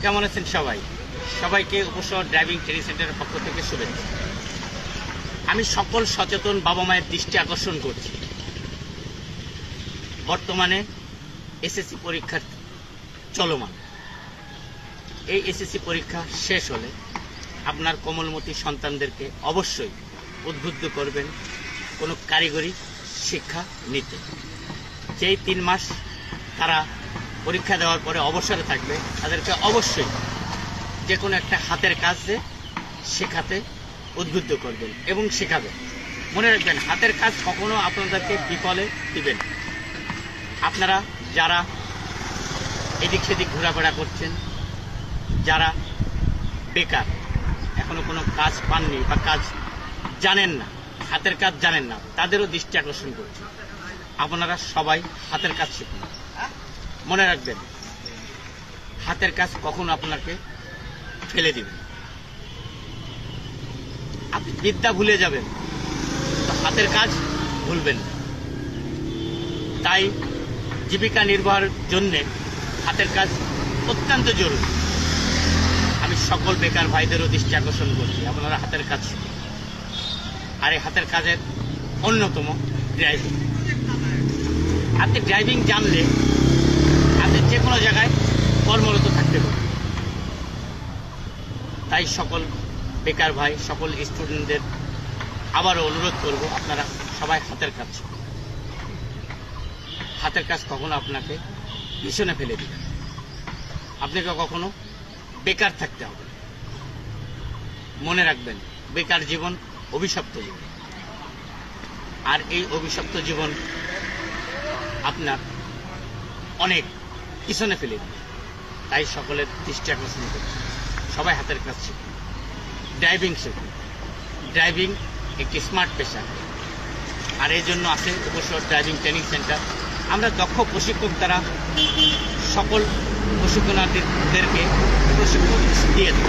কেমন আছেন সবাই? সবাইকে উপশহর ড্রাইভিং ট্রেনিং সেন্টারের পক্ষ থেকে শুভেচ্ছা। আমি সকল সচেতন বাবা মায়ের দৃষ্টি আকর্ষণ করছি, বর্তমানে এসএসসি পরীক্ষা চলমান। এই এসএসসি পরীক্ষা শেষ হলে আপনার কোমলমতি সন্তানদেরকে অবশ্যই উদ্বুদ্ধ করবেন কোনো কারিগরি শিক্ষা নিতে। যেই 3 মাস তারা পরীক্ষা দেওয়ার পরে অবসরে থাকবে, তাদেরকে অবশ্যই যে কোনো একটা হাতের কাজে শেখাতে উদ্বুদ্ধ করবেন এবং শেখাবেন। মনে রাখবেন, হাতের কাজ কখনো আপনাদেরকে বিফলে দিবেন। আপনারা যারা এদিক সেদিক ঘোরাফেরা করছেন, যারা বেকার, এখনো কোনো কাজ পাননি বা কাজ জানেন না, হাতের কাজ জানেন না, তাদেরও দৃষ্টি আকর্ষণ করছে। আপনারা সবাই হাতের কাজ শিখুন। মনে রাখবেন, হাতের কাজ কখনো আপনাকে ফেলে দিবেন। আপনি বিদ্যা ভুলে যাবেন, তো হাতের কাজ ভুলবেন না। তাই জীবিকা নির্বাহের জন্য হাতের কাজ অত্যন্ত জরুরি। আমি সকল বেকার ভাইদেরও দৃষ্টি আকর্ষণ করছি, আপনারা হাতের কাজ শিখুন। আর এই হাতের কাজের অন্যতম ড্রাইভিং। আপনি ড্রাইভিং জানলে আপনি যে কোনো জায়গায় কর্মরত থাকতে পারেন। তাই সকল বেকার ভাই, সকল স্টুডেন্টদের আবারও অনুরোধ করব, আপনারা সবাই হাতের কাজ শিখুন। হাতের কাজ কখনো আপনাকে পিছনে ফেলে দিবে, আপনাকে কখনো বেকার থাকতে হবে। মনে রাখবেন, বেকার জীবন অভিশপ্ত জীবন, আর এই অভিশপ্ত জীবন আপনার অনেক পিছনে ফেলে দিবে। তাই সকলের দৃষ্টি আকর্ষণ করছে, সবাই হাতের কাজ শিখুন, ড্রাইভিং শিখুন। ড্রাইভিং একটি স্মার্ট পেশা, আর এই জন্য আছে উপশহর ড্রাইভিং ট্রেনিং সেন্টার। আমরা দক্ষ প্রশিক্ষক দ্বারা সকল প্রশিক্ষণার্থীদেরকে প্রশিক্ষণ দিয়ে দেব।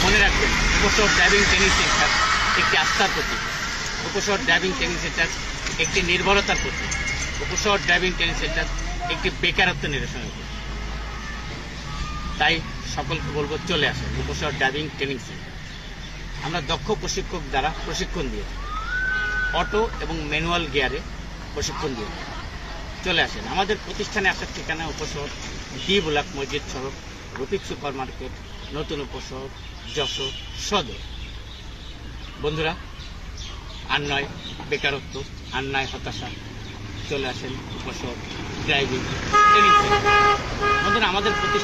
মনে রাখবেন, উপশহর ড্রাইভিং ট্রেনিং সেন্টার একটি আস্থার প্রতীক। উপশহর ড্রাইভিং ট্রেনিং সেন্টার একটি নির্ভরতার প্রতীক। উপশহর ড্রাইভিং ট্রেনিং সেন্টার একটি বেকারত্ব নিরসনের প্রতীক। তাই সকলকে বলবো, চলে আসেন উপশহর ড্রাইভিং ট্রেনিং সেন্টার। আমরা দক্ষ প্রশিক্ষক দ্বারা প্রশিক্ষণ দিয়ে থাকি, অটো এবং ম্যানুয়াল গিয়ারে প্রশিক্ষণ দিয়ে থাকি। চলে আসেন। আমাদের প্রতিষ্ঠানে আসার ঠিকানা উপশহর ডি ব্লক, মসজিদ সড়ক, রফিক সুপার মার্কেট, নতুন উপশহর, যশোর সদর। বন্ধুরা, আর নয় বেকারত্ব, আর নয় হতাশা। চলে আসেন উপশহর ড্রাইভিং ট্রেনিং সেন্টার। বন্ধুরা, আমাদের প্রতিষ্ঠান